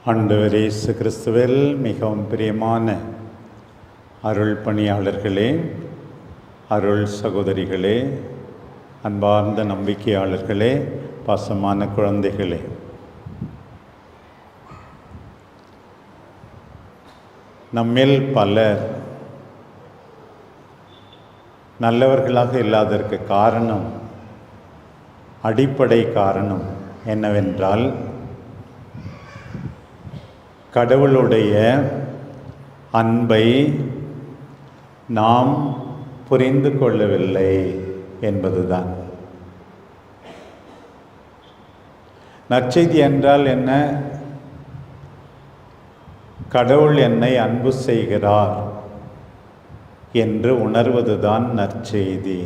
ஆண்டவர் இயேசு கிறிஸ்துவில் மிகவும் பிரியமான அருள் பணியாளர்களே, அருள் சகோதரிகளே, அன்பார்ந்த நம்பிக்கையாளர்களே, பாசமான குழந்தைகளே, நம்மில் பலர் நல்லவர்களாக இல்லாததற்கு காரணம், அடிப்படை காரணம் என்னவென்றால், கடவுளுடைய அன்பை நாம் புரிந்து கொள்ளவில்லை என்பதுதான். நற்செய்தி என்றால் என்ன? கடவுள் என்னை அன்பு செய்கிறார் என்று உணர்வதுதான் நற்செய்தி.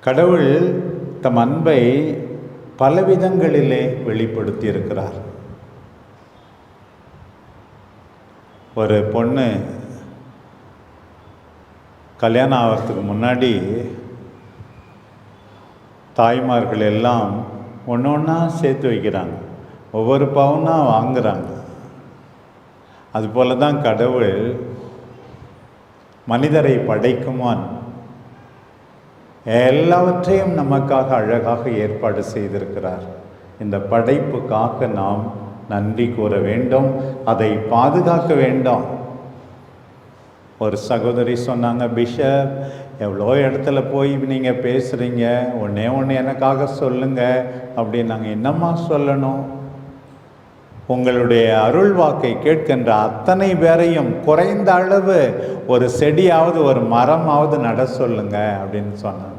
கடவுள் தம் அன்பை பலவிதங்களிலே வெளிப்படுத்தி இருக்கிறார். ஒரு பொண்ணு கல்யாணம் ஆகிறதுக்கு முன்னாடி தாய்மார்கள் எல்லாம் ஒன்று ஒன்றா சேர்த்து வைக்கிறாங்க, ஒவ்வொரு பவுனாக வாங்குறாங்க. அதுபோல தான் கடவுள் மனிதரை படைக்குமான் எல்லாவற்றையும் நமக்காக அழகாக ஏற்பாடு செய்திருக்கிறார். இந்த படைப்புக்காக நாம் நன்றி கூற வேண்டும், அதை பாதுகாக்க வேண்டும். ஒரு சகோதரி சொன்னாங்க, பிஷப் எவ்வளோ இடத்துல போய் நீங்கள் பேசுகிறீங்க, ஒன்றே ஒன்று எனக்காக சொல்லுங்கள் அப்படின்னாங்க. என்னம்மா சொல்லணும்? உங்களுடைய அருள் வாக்கை கேட்கின்ற அத்தனை பேரையும் குறைந்த அளவு ஒரு செடியாவது ஒரு மரமாவது நட சொல்லுங்க அப்படின்னு சொன்னாங்க.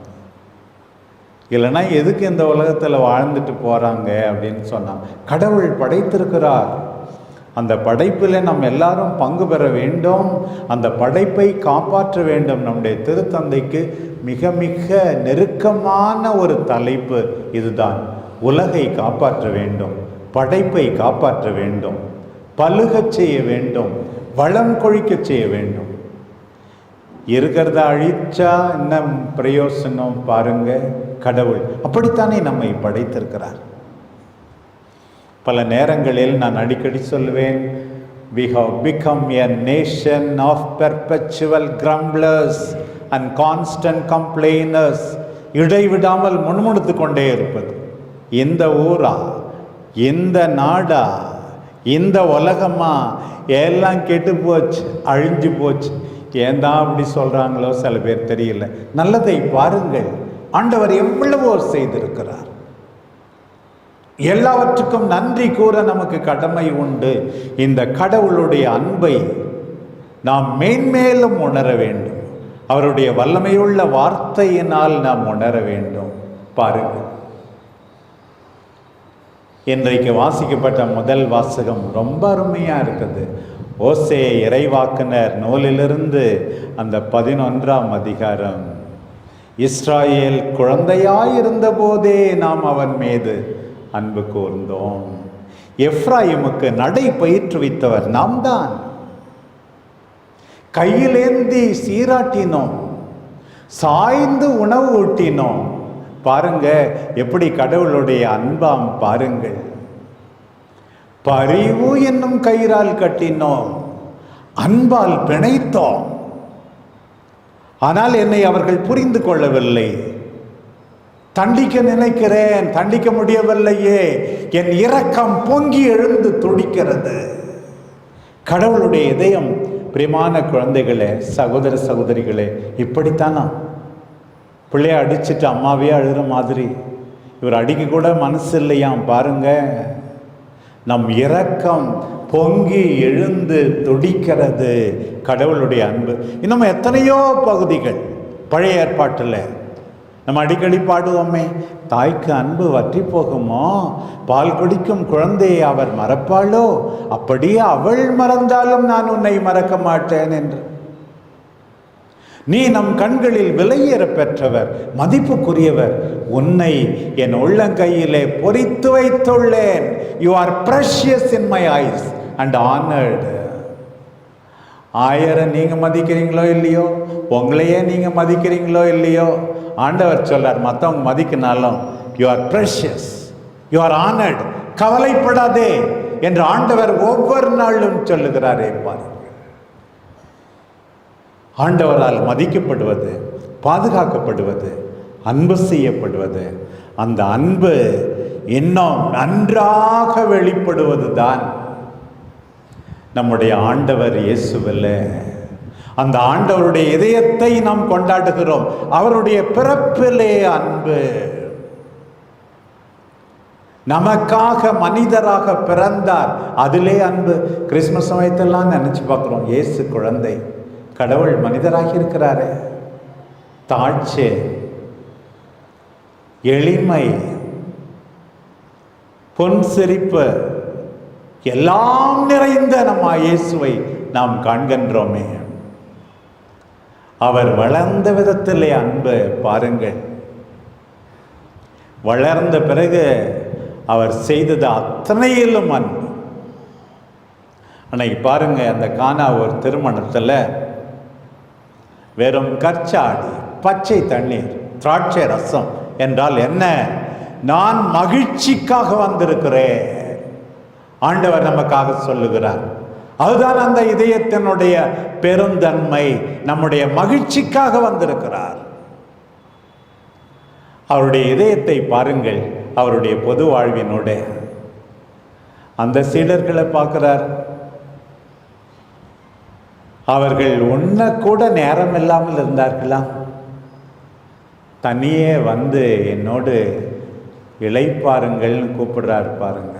இல்லைன்னா எதுக்கு இந்த உலகத்தில் வாழ்ந்துட்டு போகிறாங்க அப்படின்னு சொன்னாங்க. கடவுள் படைத்திருக்கிறார், அந்த படைப்பில் நம்ம எல்லாரும் பங்கு பெற வேண்டும், அந்த படைப்பை காப்பாற்ற வேண்டும். நம்முடைய திருத்தந்தைக்கு மிக மிக நெருக்கமான ஒரு தலைப்பு இதுதான். உலகை காப்பாற்ற வேண்டும், படைப்பை காப்பாற்ற வேண்டும், பலுகச் செய்ய வேண்டும், வளம் கொழிக்க செய்ய வேண்டும். இருக்கிறத அழிச்சா என்ன பிரயோசனம் பாருங்க. கடவுள் அப்படித்தானே நம்மை படைத்திருக்கிறார். பல நேரங்களில் நான் அடிக்கடி சொல்லுவேன், we have become a nation of perpetual grumblers and constant complainers. இடைவிடாமல் முணுமுணுத்து கொண்டே இருப்பது. இந்த ஊரா, இந்த நாடா, இந்த உலகமா, எல்லாம் கெட்டு போச்சு, அழிஞ்சு போச்சு. ஏன் தான் அப்படி சொல்கிறாங்களோ சில பேர் தெரியல. நல்லதை பாருங்கள், ஆண்டவர் எவ்வளவோ செய்திருக்கிறார். எல்லாவற்றுக்கும் நன்றி கூற நமக்கு கடமை உண்டு. இந்த கடவுளுடைய அன்பை நாம் மேன்மேலும் உணர வேண்டும். அவருடைய வல்லமையுள்ள வார்த்தையினால் நாம் உணர வேண்டும். பாருங்கள், இன்றைக்கு வாசிக்கப்பட்ட முதல் வாசகம் ரொம்ப அருமையாக இருக்குது. ஓசே இறைவாக்குனர் நூலிலிருந்து அந்த 11ஆம் அதிகாரம். இஸ்ராயேல் குழந்தையாயிருந்த போதே நாம் அவன் மீது அன்பு கூர்ந்தோம். எப்ராயிமுக்கு நடை பயிற்றுவித்தவர் நாம் தான். கையிலேந்தி சீராட்டினோம், சாய்ந்து உணவு ஊட்டினோம். பாருங்க எப்படி கடவுளுடைய அன்பாம் பாருங்கள். பரிவு என்னும் கயிறால் கட்டினோம், அன்பால் பிணைத்தோம். ஆனால் என்னை அவர்கள் புரிந்து கொள்ளவில்லை. தண்டிக்க நினைக்கிறேன், தண்டிக்க முடியவில்லையே. என் இரக்கம் பொங்கி எழுந்து துடிக்கிறது. கடவுளுடைய இதயம். பிரியமான குழந்தைகளே, சகோதர சகோதரிகளே, இப்படித்தானா? பிள்ளைய அடிச்சுட்டு அம்மாவே அழுகிற மாதிரி இவர் அடிக்க கூட மனசு இல்லையாம். பாருங்க, நம் இரக்கம் பொங்கி எழுந்து துடிக்கிறது. கடவுளுடைய அன்பு. இன்னும் எத்தனையோ பகுதிகள் பழைய ஏற்பாட்டில் நம்ம அடிக்கடி பாடுவோமே, தாய்க்கு அன்பு வற்றி போகுமோ, பால் குடிக்கும் குழந்தையை அவர் மறப்பாளோ, அப்படியே அவள் மறந்தாலும் நான் உன்னை மறக்க மாட்டேன் என்று. நீ நம் கண்களில் விலையேற பெற்றவர், மதிப்புக்குரியவர். உன்னை என் உள்ளங்கையிலே பொறித்து வைத்துள்ளேன். You are precious in my eyes and honored. 1000 நீங்க மதிக்கிறீங்களோ இல்லையோ, உங்களையே நீங்க மதிக்கிறீங்களோ இல்லையோ, ஆண்டவர் சொல்லார் மற்றவங்க மதிக்கினாலும் you are precious, you are honoured. கவலைப்படாதே என்று ஆண்டவர் ஒவ்வொரு நாளும் சொல்லுகிறாரே பாருங்கள். ஆண்டவரால் மதிக்கப்படுவது, பாதுகாக்கப்படுவது, அன்பு செய்யப்படுவது, அந்த அன்பு இன்னும் நன்றாக வெளிப்படுவது தான் நம்முடைய ஆண்டவர் இயேசுவில். அந்த ஆண்டவருடைய இதயத்தை நாம் கொண்டாடுகிறோம். அவருடைய பிறப்பிலே அன்பு, நமக்காக மனிதராக பிறந்தார், அதிலே அன்பு. கிறிஸ்துமஸ் சமயத்தெல்லாம் நினைச்சு பார்க்கிறோம், இயேசு குழந்தை, கடவுள் மனிதராகி இருக்கிறாரு. தாழ்ச்சி, எளிமை, பொன் சிரிப்பு எல்லாம் நிறைந்த நம்ம இயேசுவை நாம் காண்கின்றோமே. அவர் வளர்ந்த விதத்திலே அன்பு பாருங்கள். வளர்ந்த பிறகு அவர் செய்தது அத்தனையிலும் அன்பு. அன்னைக்கு பாருங்க, அந்த கானா ஒரு திருமணத்தில் வெறும் கற்சாடி, பச்சை தண்ணீர், திராட்சை ரசம் என்றால் என்ன? நான் மகிழ்ச்சிக்காக வந்திருக்கிறேன், ஆண்டவர் நமக்காக சொல்லுகிறார். அதுதான் அந்த இதயத்தினுடைய பெருந்தன்மை. நம்முடைய மகிழ்ச்சிக்காக வந்திருக்கிறார். அவருடைய இதயத்தை பாருங்கள். அவருடைய பொது வாழ்வினோட அந்த சீடர்களை பார்க்கிறார். அவர்கள் ஒன்ன கூட நேரம் இல்லாமல் இருந்தார்களா? தனியே வந்து என்னோடு இளைப்பாருங்கள்னு கூப்பிடுறார் பாருங்க.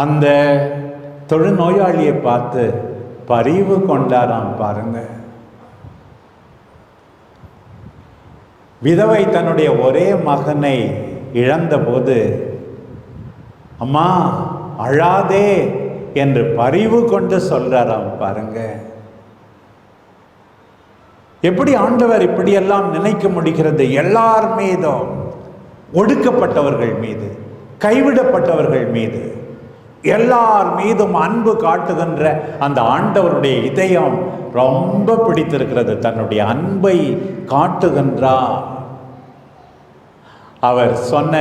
அந்த தொழுநோயாளியை பார்த்து பரிவு கொண்டாராம் பாருங்க. விதவை தன்னுடைய ஒரே மகனை இழந்த போது, அம்மா அழாதே என்று பரிவு கொண்டு சொல்றாராம் பாருங்க. எப்படி ஆண்டவர் இப்படியெல்லாம் நினைக்க முடிகிறது? எல்லார் மீதும், ஒடுக்கப்பட்டவர்கள் மீது, கைவிடப்பட்டவர்கள் மீது, எல்லார் மீதும் அன்பு காட்டுகின்ற அந்த ஆண்டவருடைய இதயம் ரொம்ப பிடித்திருக்கிறது. தன்னுடைய அன்பை காட்டுகின்றார். அவர் சொன்ன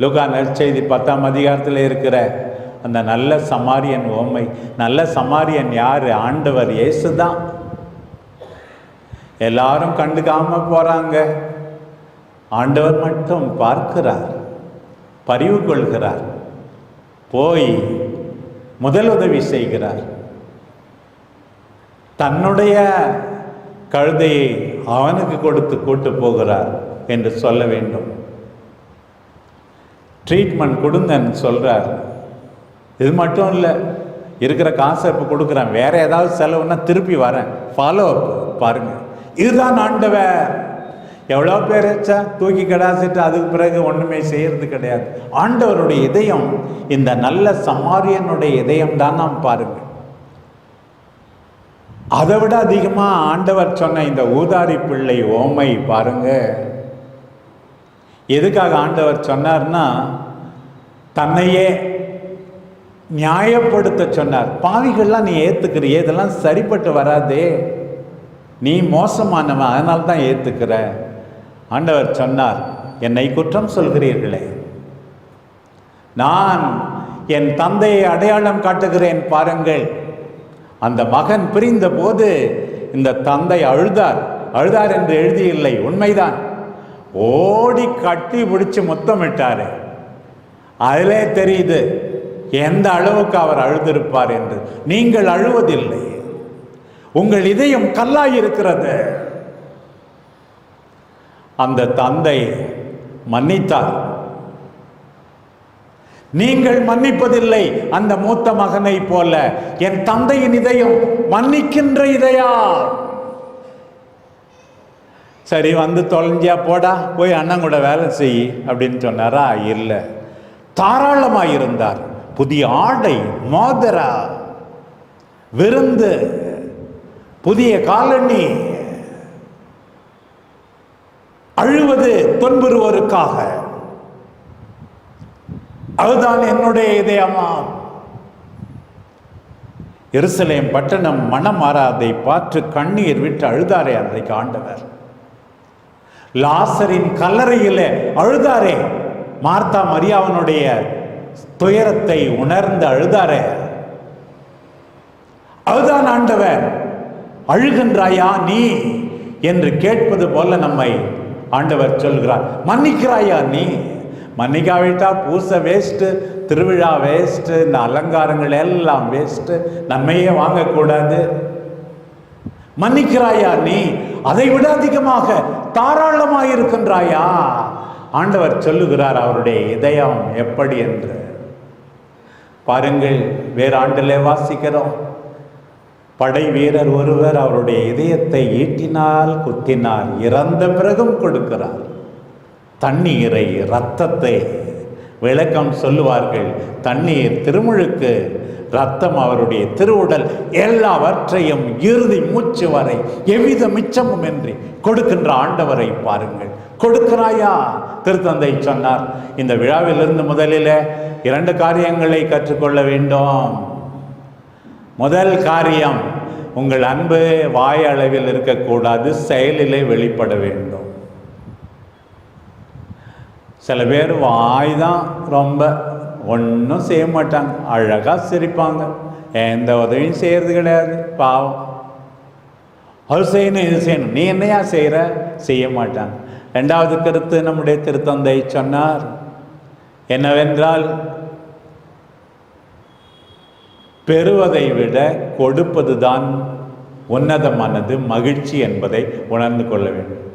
லூக்கா நற்செய்தி 10ஆம் அதிகாரத்தில் இருக்கிற அந்த நல்ல சமாரியன் உவமை, நல்ல சமாரியன் யாரு? ஆண்டவர் இயேசு தான். எல்லாரும் கண்டுக்காம போறாங்க, ஆண்டவர் மட்டும் பார்க்கிறார், பரிவு கொள்கிறார், போய் முதலுதவி செய்கிறார். தன்னுடைய கழுதையை அவனுக்கு கொடுத்து கூட்டு போகிறார் என்று சொல்ல வேண்டும். ட்ரீட்மெண்ட் கொடுங்கன்னு சொல்றார். இது மட்டும் இல்லை, இருக்கிற காசை இப்போ கொடுக்குறேன், வேற ஏதாவது செலவுன்னா திருப்பி வரேன், ஃபாலோ அப் பாருங்க. இதுதான் ஆண்டவர். எவ்வளோ பேர் வச்சா தூக்கி கடாசிட்டு அதுக்கு பிறகு ஒன்றுமே செய்யறது கிடையாது. ஆண்டவருடைய இதயம், இந்த நல்ல சமாரியனுடைய இதயம் தான் நாம் பாருங்க. அதை விட அதிகமாக ஆண்டவர் சொன்ன இந்த ஊதாரி பிள்ளை ஓமை பாருங்க. எதுக்காக ஆண்டவர் சொன்னார்னா, தன்னையே நியாயப்படுத்த சொன்னார். பாவிகள்லாம் நீ ஏற்றுக்கிறியே, இதெல்லாம் சரிப்பட்டு வராதே, நீ மோசமானவன், அதனால தான் ஏற்றுக்கிற. ஆண்டவர் சொன்னார், என்னை குற்றம் சொல்கிறீர்களே, நான் என் தந்தையை அடையாளம் காட்டுகிறேன் பாருங்கள். அந்த மகன் பிரிந்த போது இந்த தந்தை அழுதார் என்று எழுதியில்லை, உண்மைதான். ஓடி கட்டி பிடிச்சு முத்தமிட்டாரு. அதிலே தெரியுது எந்த அளவுக்கு அவர் அழுதிருப்பார் என்று. நீங்கள் அழுவதில்லை, உங்கள் இதயம் கல்லாயிருக்கிறது. அந்த தந்தை மன்னித்தார், நீங்கள் மன்னிப்பதில்லை. அந்த மூத்த மகனை போல என் தந்தையின் இதயம் மன்னிக்கின்ற இதயா. சரி, வந்து தொலைஞ்சியா போடா, போய் அண்ணன் கூட வேலை செய் அப்படின்னு சொன்னாரா? இல்லை, தாராளமாயிருந்தார். புதிய ஆடை, மோதிரா, விருந்து, புதிய காலணி, அழுவது துன்புறுவோருக்காக. அதுதான் என்னுடைய இதயமா. எருசலேம் பட்டணம் மனம் மாறாதை பார்த்து கண்ணீர் விட்டு அழுதாரே அன்றைக்கு ஆண்டவர். லாசரின் கல்லறையிலே அழுதாரே. மார்த்தா மரியாவனுடைய துயரத்தை உணர்ந்து அழுதாரே, அதுதான் ஆண்டவர். அழுகின்றாயா நீ என்று கேட்பது போல நம்மை ஆண்டவர் சொல்கிறார். மன்னிக்கிறாயா நீ? மன்னிக்காவிட்டா பூசை வேஸ்ட்டு, திருவிழா வேஸ்ட்டு, இந்த அலங்காரங்கள் எல்லாம் வேஸ்ட்டு, நன்மையே வாங்கக்கூடாது. மன்னிக்கிறாயா நீ? அதை விட அதிகமாக தாராளமாக இருக்கின்றாயா? ஆண்டவர் சொல்லுகிறார் அவருடைய இதயம் எப்படி என்று. பாருங்கள், வேறு ஆண்டிலே வாசிக்கிறோம், படை வீரர் ஒருவர் அவருடைய இதயத்தை ஈட்டினால் குத்தினார், இறந்த பிறகும் கொடுக்கிறார். தண்ணீரை, இரத்தத்தை, விளக்கம் சொல்லுவார்கள், தண்ணீர் திருமுழுக்கு, இரத்தம் அவருடைய திருவுடல், எல்லாவற்றையும் இறுதி மூச்சு வரை எவ்வித மிச்சமும் இன்றி கொடுக்கின்ற ஆண்டவரை பாருங்கள். கொடுக்கிறாயா? திருத்தந்தை சொன்னார், இந்த விழாவிலிருந்து முதலில் 2 காரியங்களை கற்றுக்கொள்ள வேண்டும். முதல் காரியம், உங்கள் அன்பு வாய் அளவில் இருக்கக்கூடாது, செயலிலே வெளிப்பட வேண்டும். சில பேர் வாய் தான், ரொம்ப ஒன்றும் செய்ய மாட்டாங்க, அழகாக சிரிப்பாங்க, எந்த உதவியும் செய்கிறது கிடையாது, பாவம். அது செய்யணும், இது செய்யணும், நீ என்னையா செய்கிற? செய்ய மாட்டாங்க. 2வது கருத்து நம்முடைய திருத்தந்தை சொன்னார் என்னவென்றால், பெறுவதை விட கொடுப்பது தான் உன்னதமானது, மகிழ்ச்சி என்பதை உணர்ந்து கொள்ள வேண்டும்.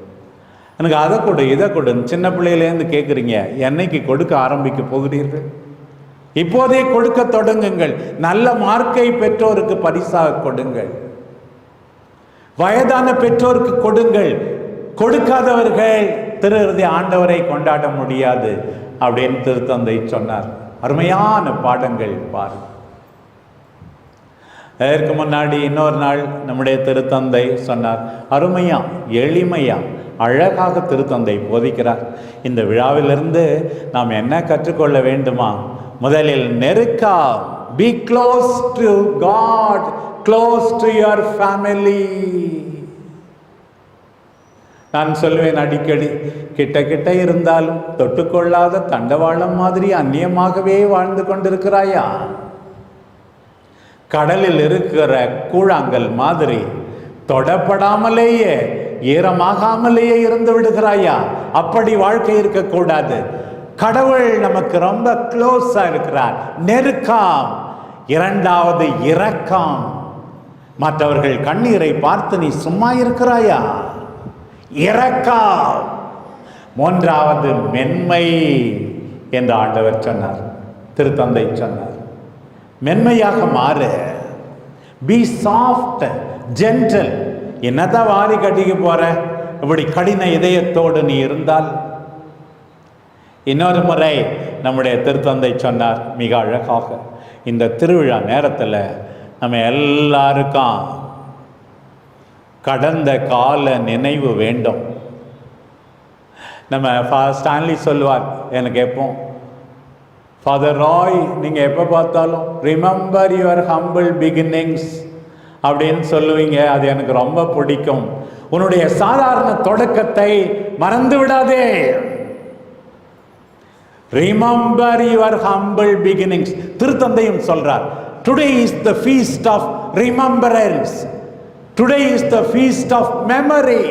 எனக்கு அதை கொடு, இதை கொடு, சின்ன பிள்ளையிலேருந்து கேட்குறீங்க, என்னைக்கு கொடுக்க ஆரம்பிக்க போகிறீர்கள்? இப்போதே கொடுக்க தொடங்குங்கள். நல்ல மார்க்கை பெற்றோருக்கு பரிசாக கொடுங்கள், வயதான பெற்றோருக்கு கொடுங்கள். கொடுக்காதவர்கள் திரு ஆண்டவரை கொண்டாட முடியாது அப்படின்னு திருத்தந்தை சொன்னார். அருமையான பாடங்கள் பாருங்கள். அதற்கு முன்னாடி இன்னொரு நாள் நம்முடைய திருத்தந்தை சொன்னார், அருமையா, எளிமையா, அழகாக திருத்தந்தை போதிக்கிறார். இந்த விழாவிலிருந்து நாம் என்ன கற்றுக்கொள்ள வேண்டுமா? முதலில் நெருக்கா, be close to God, close to your family. நான் சொல்வேன் அடிக்கடி, கிட்ட கிட்ட இருந்தாலும் தொட்டுக்கொள்ளாத தண்டவாளம் மாதிரி அந்நியமாகவே வாழ்ந்து கொண்டிருக்கிறாயா? கடலில் இருக்கிற கூழாங்கல் மாதிரி தொடப்படாமலேயே, ஈரமாகாமலேயே இருந்து விடுகிறாயா? அப்படி வாழ்க்கை இருக்கக்கூடாது. கடவுள் நமக்கு ரொம்ப க்ளோஸா இருக்கிறார். நெருக்கம். 2வது இரக்கம். மற்றவர்கள் கண்ணீரை பார்த்து நீ சும்மா இருக்கிறாயா? இரக்கம். 3வது மென்மை என்று ஆண்டவர் சொன்னார், திருத்தந்தை சொன்னார். மென்மையாக மாறு. Be soft, gentle. என்னதான் வாரி கட்டிக்க போற? இப்படி கடின இதயத்தோடு நீ இருந்தால். இன்னொரு முறை நம்முடைய திருத்தந்தை சொன்னார் மிக அழகாக, இந்த திருவிழா நேரத்தில் நம்ம எல்லாருக்கும் கடந்த கால நினைவு வேண்டும். நம்ம ஸ்டான்லி சொல்லுவார், எனக்கு எப்போ ஃபாதர் ராய், நீங்கள் எப்போ பார்த்தாலும் ரிமெம்பர் யுவர் ஹம்பிள் பிகினிங்ஸ் அப்படின்னு சொல்லுவீங்க. அது எனக்கு ரொம்ப பிடிக்கும். உன்னுடைய சாதாரண தொடக்கத்தை மறந்து விடாதே. Remember your humble beginnings. திருத்தந்தையும் சொல்றார், today is the feast of remembrance, today is the feast of memory.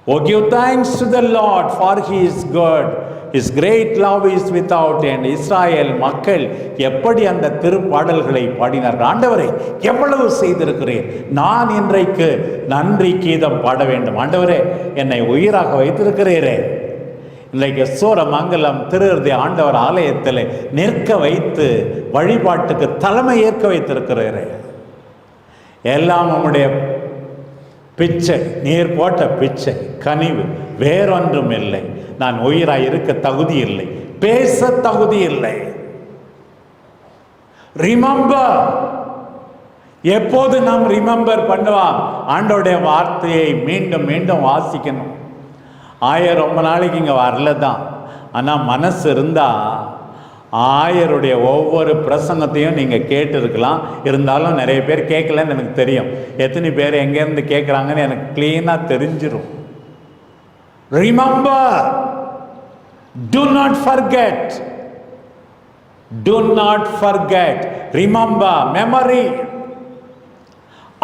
Oh, give thanks to the Lord, for He is good. His great love is without end. Israel மக்கள் எப்படி அந்த திருப்பாடல்களை பாடினார்கள். ஆண்டவரே, எவ்வளவு செய்திருக்கிறேன், நான் இன்றைக்கு நன்றி கீதம் பாட வேண்டும். ஆண்டவரே, என்னை உயிராக வைத்திருக்கிறீரே. இன்றைக்கு சூரமங்கலம் திரு ஆண்டவர் ஆலயத்தில் நிற்க வைத்து வழிபாட்டுக்கு தலைமை ஏற்க வைத்திருக்கிறீரே. எல்லாம் உம்முடைய பிச்சை, நீர் போட்ட பிச்சை, கனிவு, வேறொன்றும் இல்லை. நான் உயிராய் இருக்க தகுதி இல்லை, பேச தகுதி இல்லை. ரிமெம்பர். எப்போது நாம் ரிமெம்பர் பண்ணுவோம்? ஆண்டோடைய வார்த்தையை மீண்டும் மீண்டும் வாசிக்கணும். ரொம்ப நாளைக்கு இங்கே வரல தான், ஆனால் மனசு இருந்தால் ஆயருடைய ஒவ்வொரு பிரசங்கத்தையும் நீங்கள் கேட்டுருக்கலாம். இருந்தாலும் நிறைய பேர் கேட்கலன்னு எனக்கு தெரியும். எத்தனை பேர் எங்கேருந்து கேட்குறாங்கன்னு எனக்கு க்ளீனாக தெரிஞ்சிடும். Remember. Do not forget. Do not forget. Remember, memory.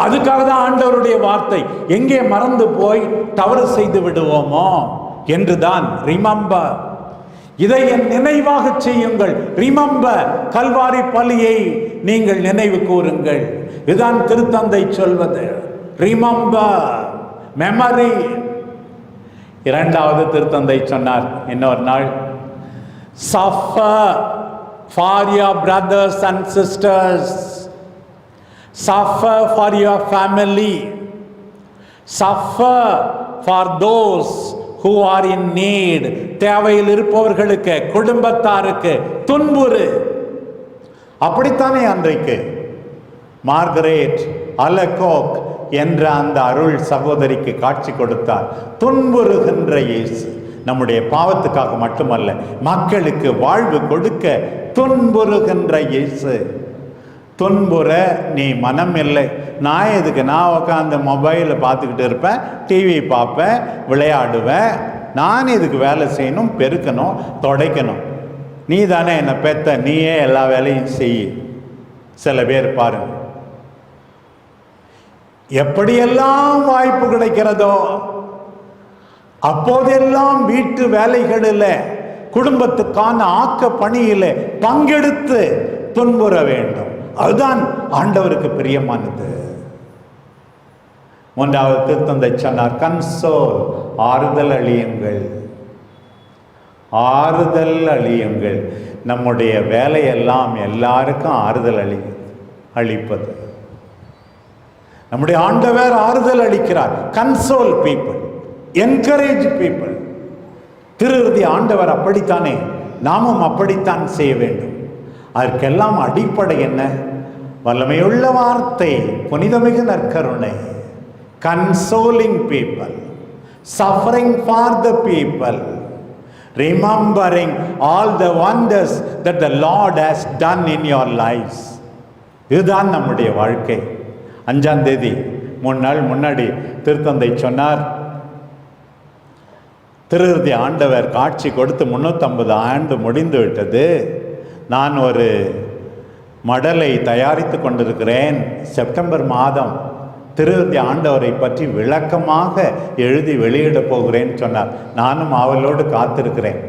அதுக்காக தான் ஆண்டவருடைய வார்த்தை. எங்கே மறந்து போய் தவறு செய்து விடுவோமோ என்றுதான் ரிமம்பர். இதை என் நினைவாக செய்யுங்கள். ரிமம்பர், கல்வாரி பலியை நீங்கள் நினைவு கூறுங்கள். இதுதான் திருத்தந்தை சொல்வது. Remember, memory. இரண்டாவது திருத்தந்தை சொன்னார் இன்னொரு நாள், suffer for your brothers and sisters, suffer for your family, suffer for those who are in need. தேவையில் இருப்பவர்களுக்கு, குடும்பத்தாருக்கு துன்புறு. அப்படித்தானே அன்றைக்கு மார்கரெட் அலகோக் என்ற அந்த அருள் சகோதரிக்கு காட்சி கொடுத்தார். துன்புறுகின்ற இயேசு நம்முடைய பாவத்துக்காக மட்டுமல்ல, மக்களுக்கு வாழ்வு கொடுக்க துன்புறுகின்ற இயேசு. துன்புற நீ மனம் இல்லை. நான் எதுக்கு? நான் உட்காந்து மொபைலை பார்த்துக்கிட்டு இருப்பேன், டிவி பார்ப்பேன், விளையாடுவேன். நான் இதுக்கு வேலை செய்யணும், பெருக்கணும், துடைக்கணும். நீ தானே என்னை பெத்த, நீயே எல்லா வேலையும் செய். சில பேர் பாருங்க, எப்படியெல்லாம் வாய்ப்பு கிடைக்கிறதோ அப்போதெல்லாம் வீட்டு வேலைகளில், குடும்பத்துக்கான ஆக்க பணியில் பங்கெடுத்து துன்புற வேண்டும். அதுதான் ஆண்டவருக்கு பிரியமானது. மூன்றாவது திருத்தந்தை சொன்னார், கன்சோல், ஆறுதல் அளியுங்கள். ஆறுதல் அளியுங்கள். நம்முடைய வேலையெல்லாம் எல்லாருக்கும் ஆறுதல் அளிப்பது. நம்முடைய ஆண்டவர் ஆறுதல் அளிக்கிறார். Console people, encourage people. திருஇறுதி ஆண்டவர் அப்படித்தானே, நாமும் அப்படித்தான் செய்ய வேண்டும். அதற்கெல்லாம் அடிப்படை என்ன? வல்லமையுள்ள வார்த்தை, புனிதமிகு நற்கருணை. Consoling people, suffering for the people, remembering all the wonders that the Lord has done in your lifes. இதுதான் நம்முடைய வாழ்க்கை. 5ஆம் தேதி 3 நாள் முன்னாடி திருத்தந்தை சொன்னார், திருஇறுதி ஆண்டவர் காட்சி கொடுத்து 350 ஆண்டு முடிந்து விட்டது. நான் ஒரு மடலை தயாரித்து கொண்டிருக்கிறேன். செப்டம்பர் மாதம் திருஇறுதி ஆண்டவரை பற்றி விளக்கமாக எழுதி வெளியிட போகிறேன்னு சொன்னார். நானும் அவளோடு காத்திருக்கிறேன்.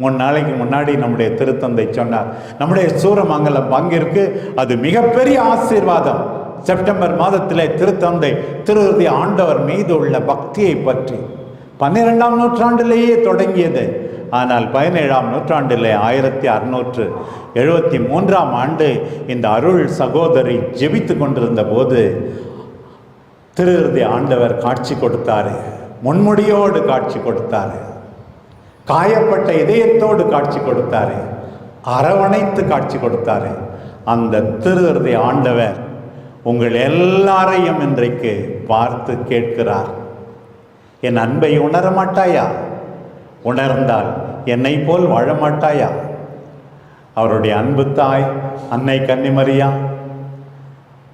3 நாளைக்கு முன்னாடி நம்முடைய திருத்தந்தை சொன்னார், நம்முடைய சூரமங்கலம் பங்கிற்கு அது மிகப்பெரிய ஆசீர்வாதம். செப்டம்பர் மாதத்திலே திருத்தந்தை திருஇறுதி ஆண்டவர் மீது உள்ள பக்தியை பற்றி 12ஆம் நூற்றாண்டிலேயே தொடங்கியது. ஆனால் 17ஆம் நூற்றாண்டிலே 1673ஆம் ஆண்டு இந்த அருள் சகோதரி ஜெபித்து கொண்டிருந்த போது திருஇறுதி ஆண்டவர் காட்சி கொடுத்தாரு. முன்முடியோடு காட்சி கொடுத்தாரு, காயப்பட்ட இதயத்தோடு காட்சி கொடுத்தாரு, அரவணைத்து காட்சி கொடுத்தாரு. அந்த திருஇறுதி ஆண்டவர் உங்கள் எல்லாரையும் இன்றைக்கு பார்த்து கேட்கிறார், என் அன்பை உணர மாட்டாயா? உணர்ந்தால் என்னை போல் வாழ மாட்டாயா? அவருடைய அன்பு தாய் அன்னை கன்னிமரியா,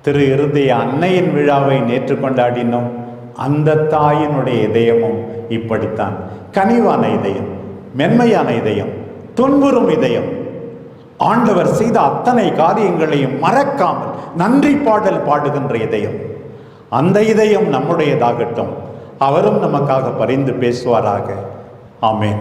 திரு இருதய அன்னையின் விழாவை நேற்று கொண்டாடினோம். அந்த தாயினுடைய இதயமும் இப்படித்தான். கனிவான இதயம், மென்மையான இதயம், துன்புறும் இதயம். ஆண்டவர் செய்த அத்தனை காரியங்களையும் மறக்காமல் நன்றி பாடல் பாடுகின்ற இதயம். அந்த இதயம் நம்முடையதாகட்டும். அவரும் நமக்காக பரிந்து பேசுவாராக. ஆமென்.